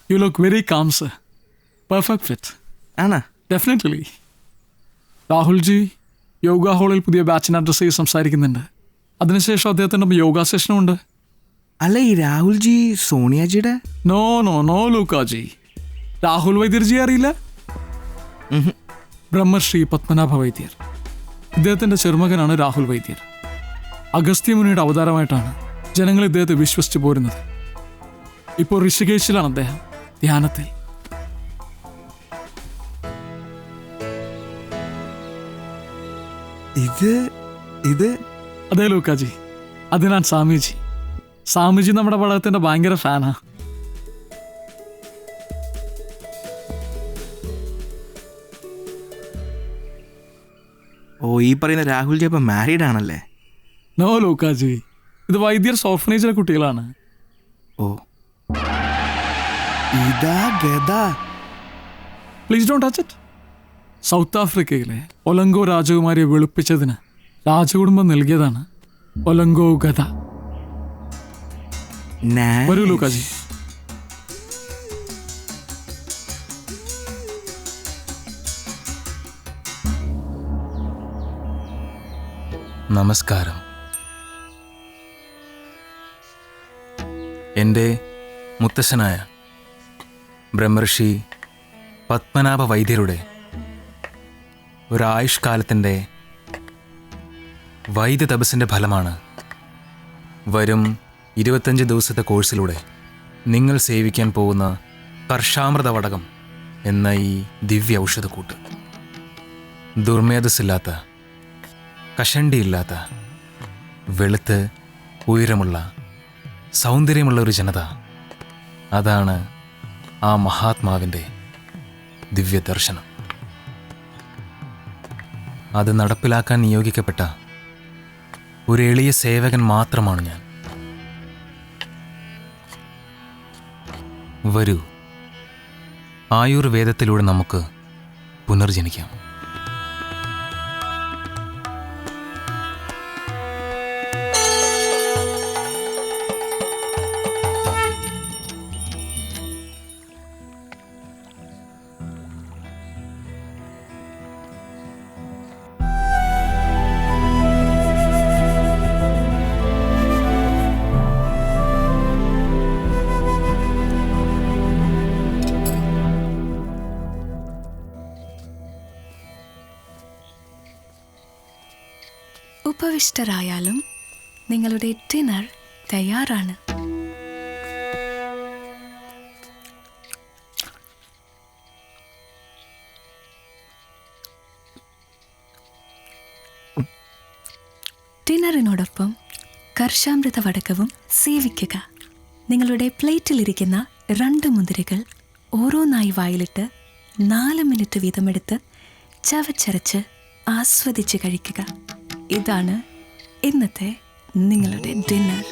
You look very calm, sir. Perfect fit. ആണോ? Definitely. Rahulji yoga ഹാളിൽ പുതിയ ബാച്ചിനെ അഡ്രസ്സ് ചെയ്ത് സംസാരിക്കുന്നുണ്ട്. അതിനുശേഷം അദ്ദേഹത്തിൻ്റെ യോഗ സെഷനും ഉണ്ട്. അല്ല, ഈ രാഹുൽജി സോണിയാജിയുടെ? No no no Luka ji. Rahul Vaidyar ji അറിയില്ല? ബ്രഹ്മശ്രീ പത്മനാഭ വൈദ്യർ. ഇദ്ദേഹത്തിൻ്റെ ചെറുമകനാണ് രാഹുൽ വൈദ്യർ. അഗസ്ത്യമുനിയുടെ അവതാരമായിട്ടാണ് ജനങ്ങൾ ഇദ്ദേഹത്തെ വിശ്വസിച്ച് പോരുന്നത്. ഇപ്പോൾ ഋഷികേശിലാണ് അദ്ദേഹം, ധ്യാനത്തിൽ. ഇത് അതെ ലൂക്കാജി, അത് ഞാൻ സ്വാമിജി. സ്വാമിജി നമ്മുടെ പടത്തിന്റെ ഭയങ്കര ഫാനാ. ഓ, ഈ പറയുന്ന രാഹുൽജി അപ്പം മാരീഡ് ആണല്ലേ? നോ ലൂക്കാജി, ഇത് വൈദ്യർ ഓർഫനേജിലെ കുട്ടികളാണ്. ഓ, ഇതാ ഗദ. Please don't touch it. South ആഫ്രിക്കയിലെ ഒലങ്കോ രാജകുമാരിയെ വെളുപ്പിച്ചതിന് രാജകുടുംബം നൽകിയതാണ് ഒലങ്കോ ഗദ. വരൂ ലൂക്കാജി. നമസ്കാരം. എൻ്റെ മുത്തശ്ശനായ ബ്രഹ്മർഷി പത്മനാഭ വൈദ്യരുടെ ഒരായുഷ്കാലത്തിൻ്റെ വൈദ്യ തപസ്സിൻ്റെ ഫലമാണ് വരും 25 ദിവസത്തെ കോഴ്സിലൂടെ നിങ്ങൾ സേവിക്കാൻ പോകുന്ന കർഷാമൃത വടകം എന്ന ഈ ദിവ്യ ഔഷധക്കൂട്ട്. ദുർമേധസ്സില്ലാത്ത, കഷണ്ടിയില്ലാത്ത, വെളുത്ത് ഉയരമുള്ള, സൗന്ദര്യമുള്ള ഒരു ജനത, അതാണ് ആ മഹാത്മാവിൻ്റെ ദിവ്യദർശനം. അത് നടപ്പിലാക്കാൻ നിയോഗിക്കപ്പെട്ട ഒരു എളിയ സേവകൻ മാത്രമാണ് ഞാൻ. വരൂ, ആയുർവേദത്തിലൂടെ നമുക്ക് പുനർജനിക്കാം. ഉപവിഷ്ടരായാലും നിങ്ങളുടെ ഡിന്നർ തയ്യാറാണ്. ഡിന്നറിനോടൊപ്പം കർഷാമൃത വടക്കവും സേവിക്കുക. നിങ്ങളുടെ പ്ലേറ്റിലിരിക്കുന്ന 2 മുന്തിരികൾ ഓരോന്നായി വായിലിട്ട് 4 മിനിറ്റ് വീതമെടുത്ത് ചവച്ചരച്ച് ആസ്വദിച്ച് കഴിക്കുക. ഇതാണ് ഇന്നത്തെ നിങ്ങളുടെ ഡിന്നർ.